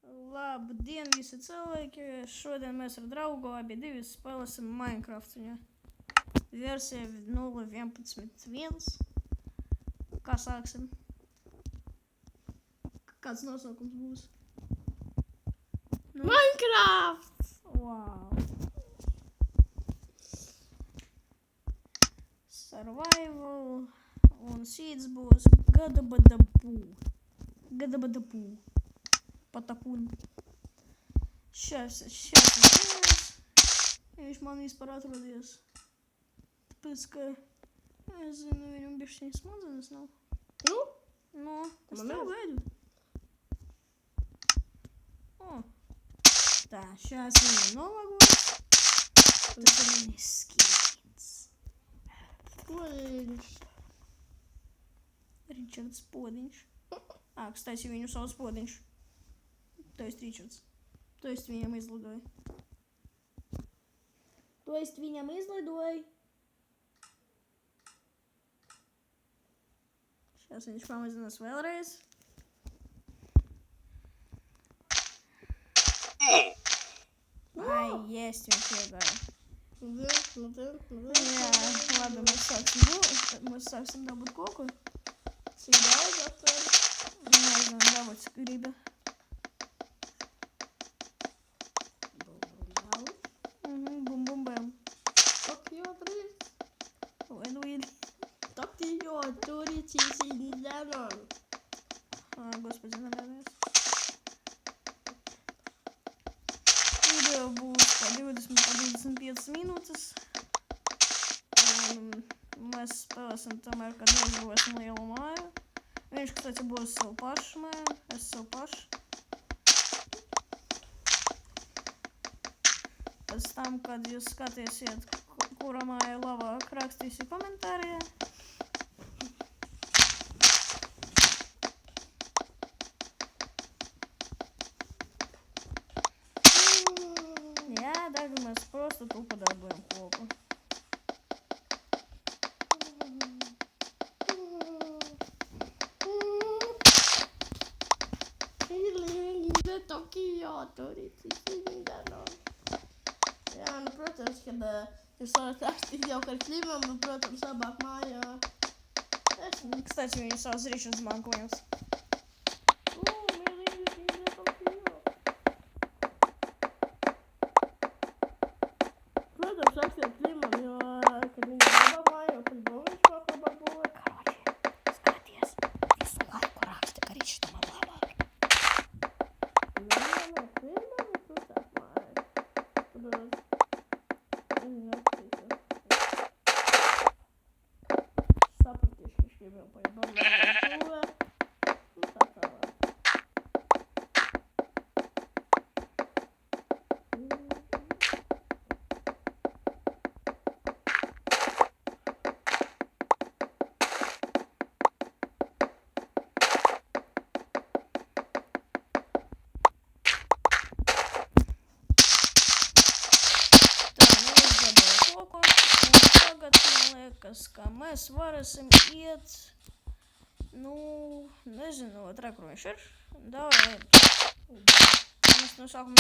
Labdien, visi cilvēki! Šodien mēs ar draugu abi divi spēlēsim Minecraft. Versija 0.11.1. Kā sāksim? Kāds nosaukums būs? Minecraft! Wow! Survival un seeds būs gadabadabū. Patakun. Šis viņš man vispār atrodies. Tāpēc, ka, es zinu, viņam bišķiņ smadzenes nav. Nu, es tev gaidu. Tā, šās viņam novagojas. Tas ir viņas skins. Podiņš. Ričards Podiņš. Es taisīju viņu savus Podiņš. To jest Ričards. To jest viņam izlidoja. Šās viņš pamazinās vēlreiz. Ai, jest, viņš iegāja. Jā, labi, mēs sāksim dabūt koku. Cik daudz aptver? Nezinu, dabūt gribi. Bum-bum-bam. Так ее отдурите сильно. Господи, наверное. Video būs pa 20-25 minūtes. Mēs spēlēsim tomēr, kad uzbūvēsim lielu māju. Viņš, kстати, būs savu pašu māju. Es savu pašu. Pēc tam, kad jūs skatīsiet, kura māja labāk, rakstīsiet komentārijā. Jā, tagad mēs просто tupā dabūjam koku. Jā, nu, protams, kad jūs varat rakstīt jau ar klimam, nu, protams, labāk mājā. Kстати, viņu sauc Ričards Mankojums. Protams, rakstīt klimam, jo, kad viņi labāk mājā, tad viņš kaut labāk būvē. Karoči, skaties, visu laiku raksti, ka Ričardam labāk. Jā, klimam ir protams mājā. Tad viņi rakstītu. Sapratīšu, ka viņš gribēja paiet būvē. Nu, tā tālāk. Kā mēs varēsim iet, nu, nezinu, otrā, kur viņš ir. Davai, mēs no sākuma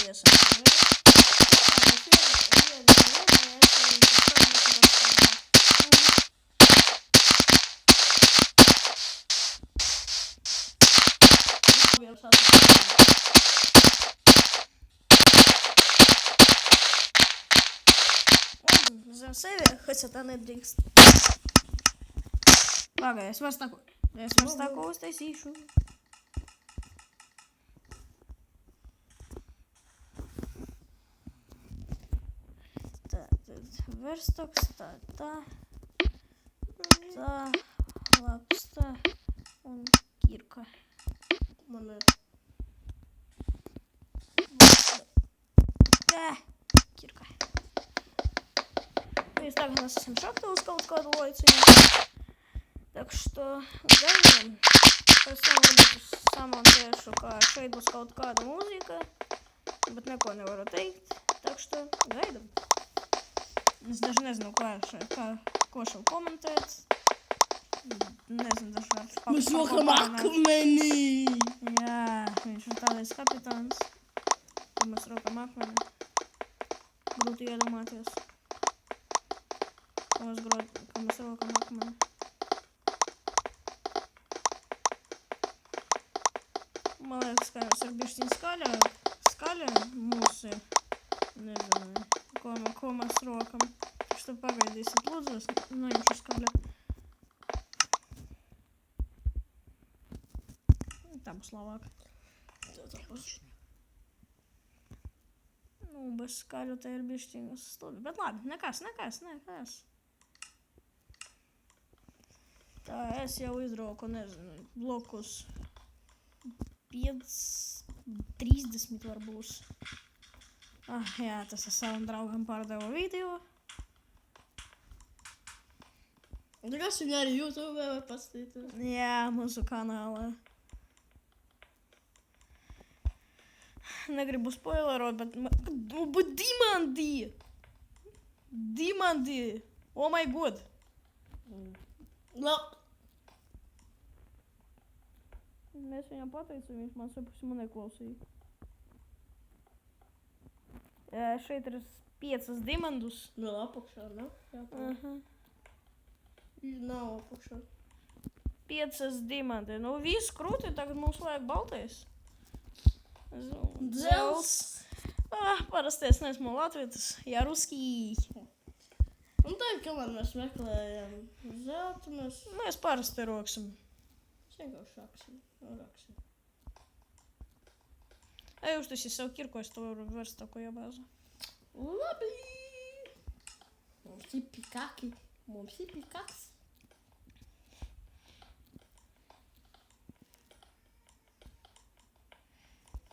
iesim. Zem sevi, хотя tā nedrīkst. Labi, es vairs tako uztaisīšu. Tātad verstoks, tā, laksta un kirka. Man ir. Kirka. Mēs tagad esam šaktā uz kaut kādu laiciņu. Так что gaidām. Pēc tam varbūt samontēšu, kā šeit būs kaut kāda mūzika, bet neko nevaru teikt. Так что gaidām. Es daži nezinu, ko šeit komentēt. Nezinu, dažāds Mēs rokam akmenī! Jā, viņš ir tādais kapitāns. Kur mēs rokam akmeni. Grūti iedomāties. Ka mēs rokam akmeni. Man liekas, ka jums ir bišķiņ skaļa mūsu, nezinu, ko mēs rokam. Taču tu pagaidīsit, lūdzu, es noņemšu skaļa. Tā būs labāk. Tā būs. Nu, bez skaļu te ir bišķiņ studi. Bet labi, nekas. Tā, es jau izrauku, nezinu, blokus 30 varbūt. Jā, tas es savam draugam pārdevu video. Kas viņa arī YouTube var paskatīties? Jā, mūsu kanālā. Negribu spoilerot, bet Dimandi! Oh my god! No. Mēs viņam pateicām, viņš man sapusi neklausīja. Šeit ir 5 dimandus. Vēl apakšā, ne? Jā, nav apakšā. 5 dimandi. Nu, viss krūti, tagad mums vajag baltais. Dzels. Parasti es neesmu latvietis. Jā, ruskī. Un tagad, kamēr mēs meklējam zeltu, Mēs parasti roksim. vienkārši raksim. Ej, uztaisī savu kirko, es to varu vērst tā, ko jābāza. Labi! Mums ir pikaki. Pikaks.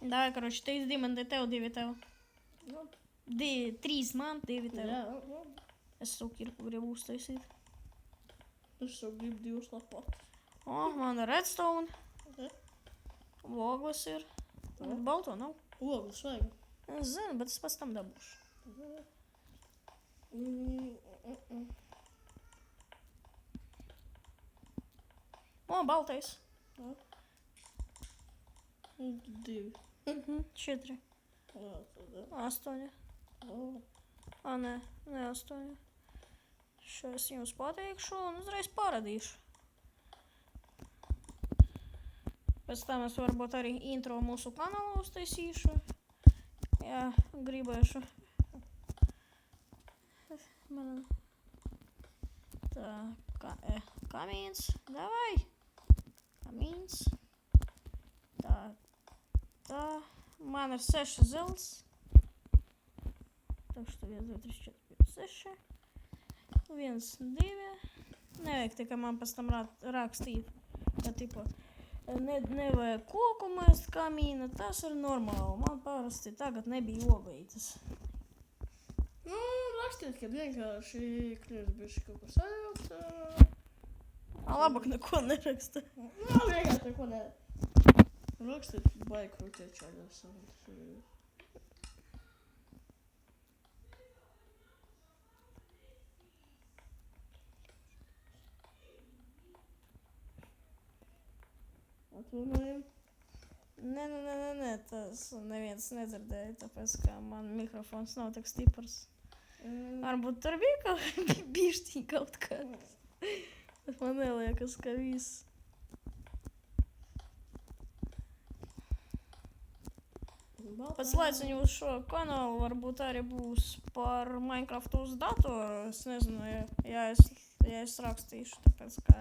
Davai, karoči, 3 dimandi tev, 2 tev. Nu, 3 man, 2 tev. jā. Es savu kirku gribu uztaisīt. Es jau gribu 2 lapotus. Man ir redstone. Okay. Logos ir. Balto nav. Ogles vajag. Es zinu, bet es pēc tam dabūšu. Baltais. 2. 4. 8. Nē, 8. Šo es jums pateikšu un uzreiz parādīšu. Pēc tam es varbūt arī intro mūsu kanālu uztaisīšu. Jā, gribēšu. Tā, kamīns. Davai. Kamīns. Tā. Man ir 6 zelts. Так что 1, 2, 3, 4, 5, 6. 1, 2. Nevajag tikai man pēc tam rakstīt, ka tipo nevajag koku mēst kamīna, tas ir normāli. Man parasti tagad nebija oglītes. Nu, rakstīt, kad vienkārši kļūst bišķi kaut ko sajaukt. Labāk neko neraksta. Nu, vienkārši neko ne. Rakstīt, baigi krūtiet čaļos. Atvainojam. Nē, tas neviens nedzirdēja, tāpēc, ka man mikrofons nav tik stiprs. Varbūt tur bija bišķi kaut kāds. Man neliekas, ka viss. Pēc laiciņu uz šo kanālu varbūt arī būs par Minecraftu uz datoru. Es nezinu, ja es rakstīšu, tāpēc, ka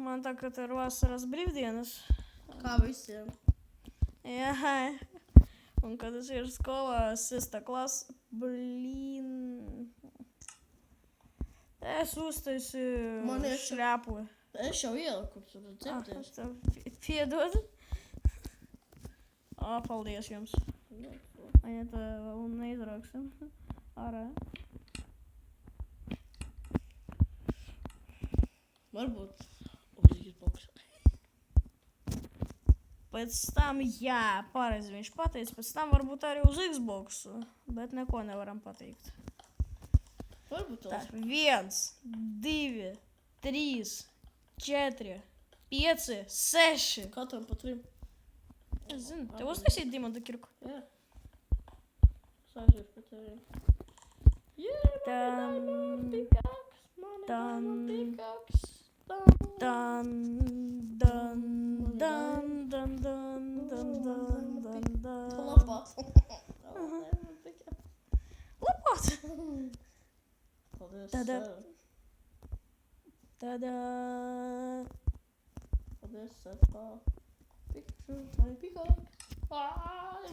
man tagad ir vasaras brīvdienas. Kā visiem. Jā, un kad es ir skolā, 6. klasa, es uztaisīju šļapu. Es jau ieliku, tur cepties. Piedod. Paldies jums. Ja tā vēl neizrauksim. Ārā. Varbūt uz Xbox. Pēc tam, jā, pareizi viņš pateica, pēc tam varbūt arī uz Xbox, bet neko nevaram pateikt. Varbūt Tā, 1, 2, trīs, 4, 5, 6. Katram pa 3. Es zinu, tev uztaisīt Dimanta kirku. Jā. Sāžies pa tevi. Tan, Pikaks, mani tan, diamond pikaks. dan, dan, dan, dan, dan, dan, dan, dan, dan. Labās. Labot! Paldies. Tada. Sēr. Tada! Paldies, Sēr. Pikachu, mani pikaks.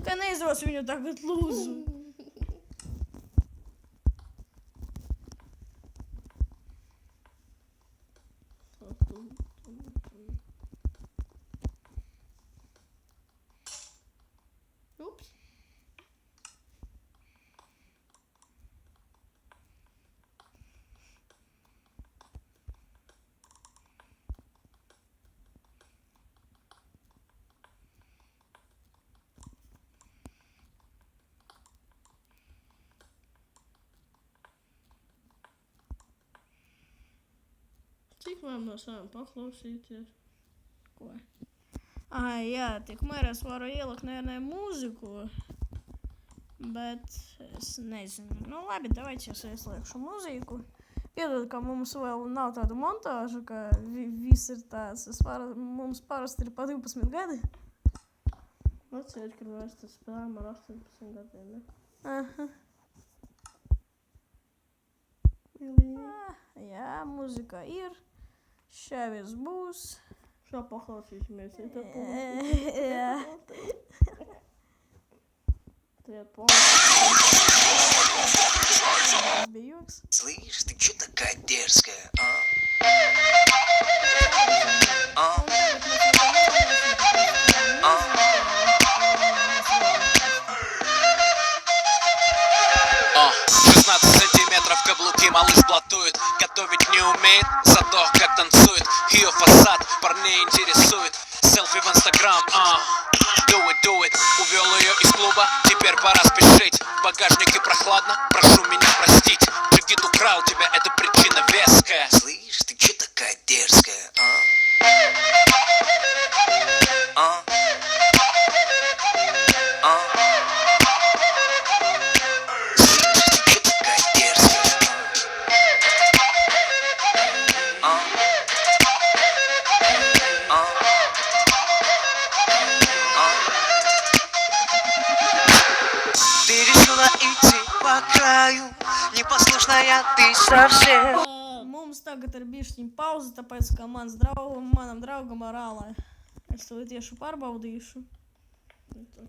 Kā neizdos viņu tagad, lūdzu. Ups. Cik man mēs varam paklausīties? Ko? Ai, jā, tikmēr es varu ielikt nevienai mūziku. Bet es nezinu. Nu labi, davайте es ieslēgšu mūziku. Piedod, ka mums vēl nav tāda montāža, ka viss ir tāds. Mums parasti ir pa 12 gadi. Atceries, ka mēs tas spēlējam ar 18 gadiem, ne? Aha. Jā, mūzika ir. Šā viss būs. Šo paklausīsimies, ja tev Jā. Tagad pomēr. Tas bija joks. Слышь, ты чё такая дерзкая, а? О, 16 сантиметров каблуки малыш блатует. Готовить не умеет, зато как танцует. Ее фасад парней интересует. Селфи в инстаграм, do it. Увел ее из клуба, теперь пора спешить. В багажнике прохладно, прошу меня простить. Джигит украл тебя, это причина веская. Слышь, ты чё такая дерзкая, а? Ты решила идти по краю, непослушная ты совсем. Mums tagad ir bišķiņ pauze, tāpēc, ka manam draugam ar ālai. Es to tieši pārbaudīšu.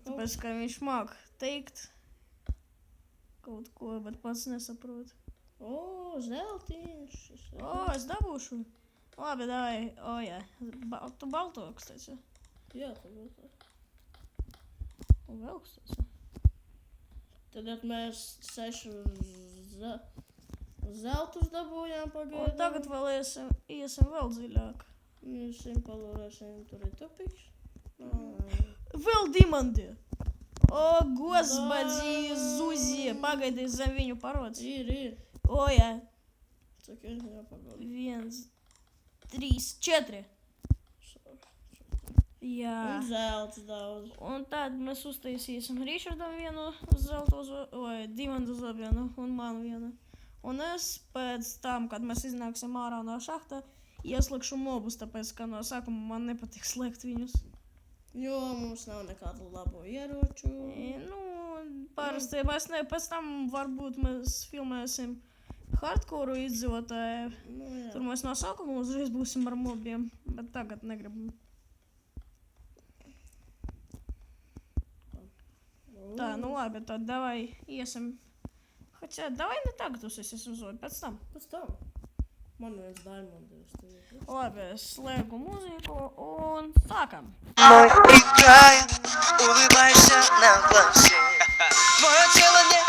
Tāpēc, ka viņš māk teikt kaut ko, bet pats nesaprot. O, zeltiņš. O, es dabūšu. Labi, davai. O, jā. Tu balto, kstati. Jā, tu būtu. Un vēl kstati. Tagad mēs 6 zeltus dabūjām pagaidām. Un tagad vēl iesim vēl dziļāk. Mēs palūrēsim, tur ir tupiks. Vēl dimanti. O, господи, Zuzi. Pagaidi, zem viņu parods. Ir. O, jā. Cik ir jāpagaida? 1, 3, 4. Jā. Un zelts daudz. Un tad mēs uztaisīsim Ričardam vienu zelto vai dimantu zobienu un man vienu. Un es pēc tam, kad mēs iznāksim ārā no šahta, ieslēgšu mobus, tāpēc, ka no sākuma man nepatīk slēgt viņus. Jo mums nav nekādu labo ieroču. Nu, parasti mēs pēc tam varbūt mēs filmēsim hardcore izdzīvotāju. Nu, jā. Tur mēs no sākuma uzreiz būsim ar mobiem, bet tagad negribam. Tā, nu labi, tad davai iesim. Хотя, давай не tagad uzsēsim zobi, pēc tam. Pēc tam. Man viens diamond ir. Labi, slēgu mūziku un sākam. Мой играя, улыбаешься на глазе. Твое тело не